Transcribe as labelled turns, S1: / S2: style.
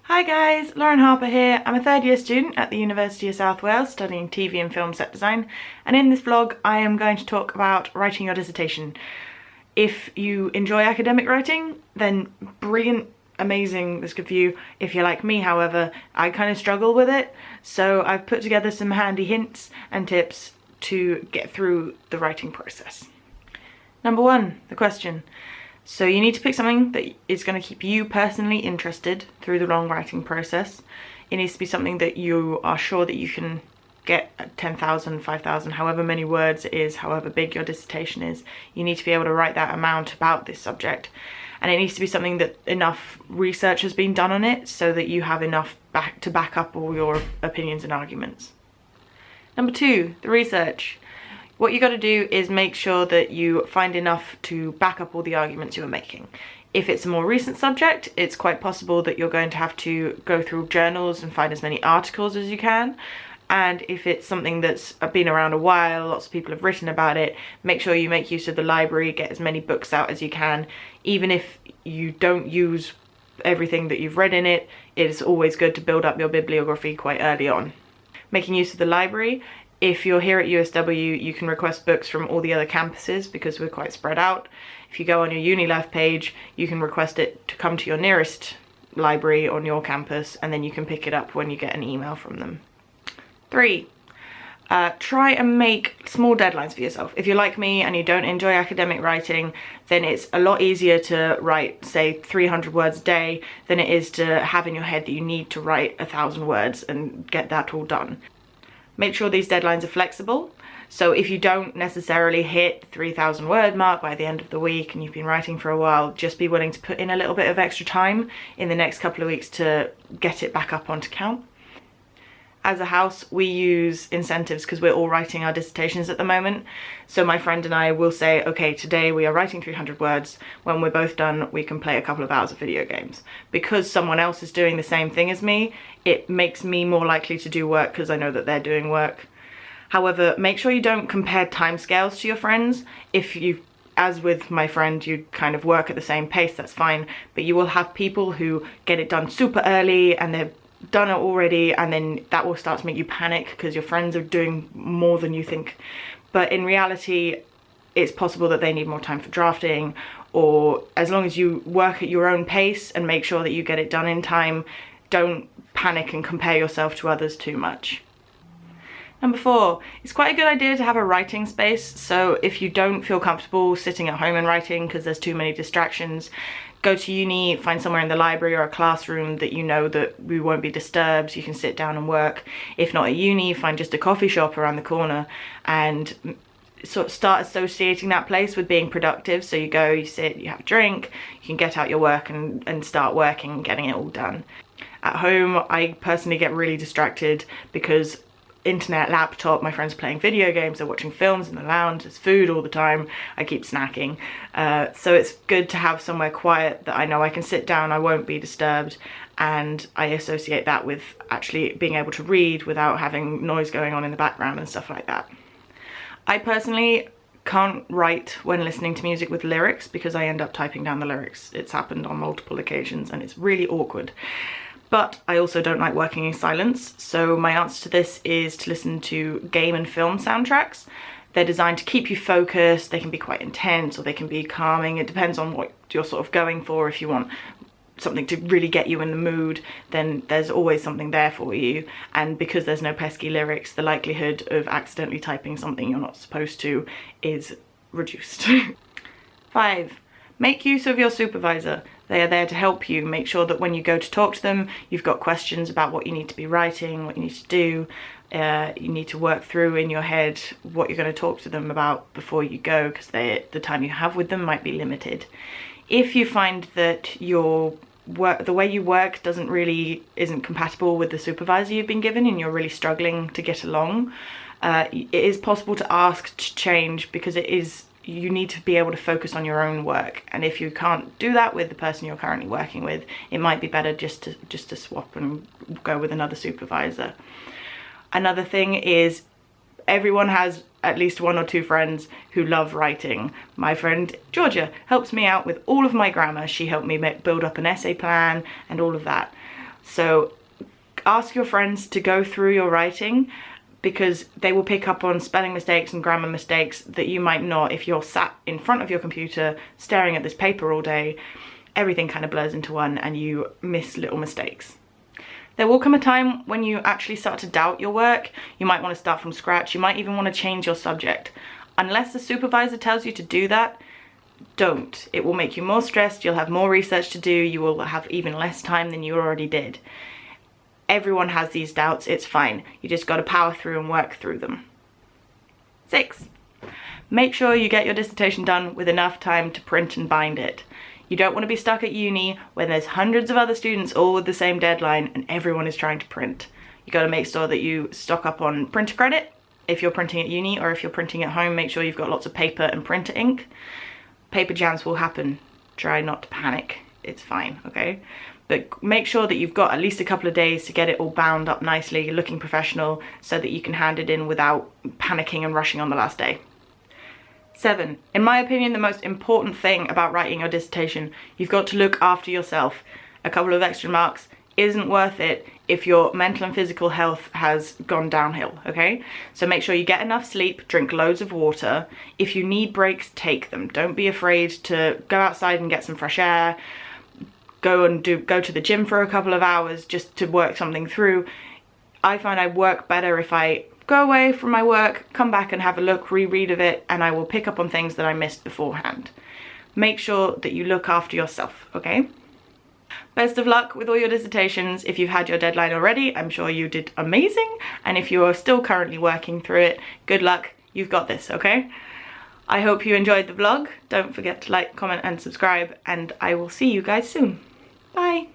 S1: Hi guys, Lauren Harper here. I'm a third year student at the University of South Wales studying TV and film set design, and in this vlog I am going to talk about writing your dissertation. If you enjoy academic writing, then brilliant, amazing, that's good for you. If you're like me, however, I kind of struggle with it, so I've put together some handy hints and tips to get through the writing process. Number one, the question. So you need to pick something that is going to keep you personally interested through the long writing process. It needs to be something that you are sure that you can get at 10,000, 5,000, however many words it is, however big your dissertation is. You need to be able to write that amount about this subject. And it needs to be something that enough research has been done on it so that you have enough to back up all your opinions and arguments. Number two, the research. What you got to do is make sure that you find enough to back up all the arguments you are making. If it's a more recent subject, it's quite possible that you're going to have to go through journals and find as many articles as you can. And if it's something that's been around a while, lots of people have written about it, make sure you make use of the library, get as many books out as you can. Even if you don't use everything that you've read in it, it's always good to build up your bibliography quite early on. Making use of the library. If you're here at USW, you can request books from all the other campuses because we're quite spread out. If you go on your Uni Life page, you can request it to come to your nearest library on your campus, and then you can pick it up when you get an email from them. Three, try and make small deadlines for yourself. If you're like me and you don't enjoy academic writing, then it's a lot easier to write, say, 300 words a day than it is to have in your head that you need to write 1,000 words and get that all done. Make sure these deadlines are flexible. So if you don't necessarily hit the 3,000 word mark by the end of the week and you've been writing for a while, just be willing to put in a little bit of extra time in the next couple of weeks to get it back up onto count. As a house, we use incentives because we're all writing our dissertations at the moment. So my friend and I will say, okay, today we are writing 300 words. When we're both done, we can play a couple of hours of video games. Because someone else is doing the same thing as me, it makes me more likely to do work because I know that they're doing work. However, make sure you don't compare timescales to your friends. If you, as with my friend, you kind of work at the same pace, that's fine. But you will have people who get it done super early and they're done it already, and then that will start to make you panic because your friends are doing more than you think. But in reality, it's possible that they need more time for drafting, or as long as you work at your own pace and make sure that you get it done in time, don't panic and compare yourself to others too much. Number four, it's quite a good idea to have a writing space. So if you don't feel comfortable sitting at home and writing because there's too many distractions, go to uni, find somewhere in the library or a classroom that you know that we won't be disturbed. You can sit down and work. If not at uni, find just a coffee shop around the corner and sort of start associating that place with being productive. So you go, you sit, you have a drink, you can get out your work and start working and getting it all done. At home, I personally get really distracted because internet, laptop, my friends playing video games, they're watching films in the lounge, there's food all the time, I keep snacking. So it's good to have somewhere quiet that I know I can sit down, I won't be disturbed, and I associate that with actually being able to read without having noise going on in the background and stuff like that. I personally can't write when listening to music with lyrics because I end up typing down the lyrics. It's happened on multiple occasions and it's really awkward. But I also don't like working in silence, so my answer to this is to listen to game and film soundtracks. They're designed to keep you focused, they can be quite intense or they can be calming. It depends on what you're sort of going for. If you want something to really get you in the mood, then there's always something there for you. And because there's no pesky lyrics, the likelihood of accidentally typing something you're not supposed to is reduced. 5. Make use of your supervisor. They are there to help you. Make sure that when you go to talk to them, you've got questions about what you need to be writing, what you need to do. You need to work through in your head what you're going to talk to them about before you go, because the time you have with them might be limited. If you find that the way you work isn't compatible with the supervisor you've been given and you're really struggling to get along, it is possible to ask to change, because you need to be able to focus on your own work, and if you can't do that with the person you're currently working with, it might be better just to swap and go with another supervisor. Another thing is everyone has at least one or two friends who love writing. My friend Georgia helps me out with all of my grammar. She helped me build up an essay plan and all of that. So ask your friends to go through your writing, because they will pick up on spelling mistakes and grammar mistakes that you might not if you're sat in front of your computer staring at this paper all day. Everything kind of blurs into one and you miss little mistakes. There will come a time when you actually start to doubt your work. You might want to start from scratch. You might even want to change your subject. Unless the supervisor tells you to do that, don't. It will make you more stressed. You'll have more research to do. You will have even less time than you already did. Everyone has these doubts. It's fine. You just got to power through and work through them. 6. Make sure you get your dissertation done with enough time to print and bind it. You don't want to be stuck at uni when there's hundreds of other students all with the same deadline and everyone is trying to print. You got to make sure that you stock up on printer credit if you're printing at uni, or if you're printing at home, make sure you've got lots of paper and printer ink. Paper jams will happen. Try not to panic. It's fine, okay? But make sure that you've got at least a couple of days to get it all bound up nicely, looking professional, so that you can hand it in without panicking and rushing on the last day. 7. In my opinion, the most important thing about writing your dissertation, you've got to look after yourself. A couple of extra marks isn't worth it if your mental and physical health has gone downhill, okay? So make sure you get enough sleep, drink loads of water. If you need breaks, take them. Don't be afraid to go outside and get some fresh air. Go to the gym for a couple of hours just to work something through. I find I work better if I go away from my work, come back and have a look, reread of it, and I will pick up on things that I missed beforehand. Make sure that you look after yourself, okay? Best of luck with all your dissertations. If you've had your deadline already, I'm sure you did amazing. And if you are still currently working through it, good luck, you've got this, okay? I hope you enjoyed the vlog. Don't forget to like, comment and subscribe, and I will see you guys soon. Bye.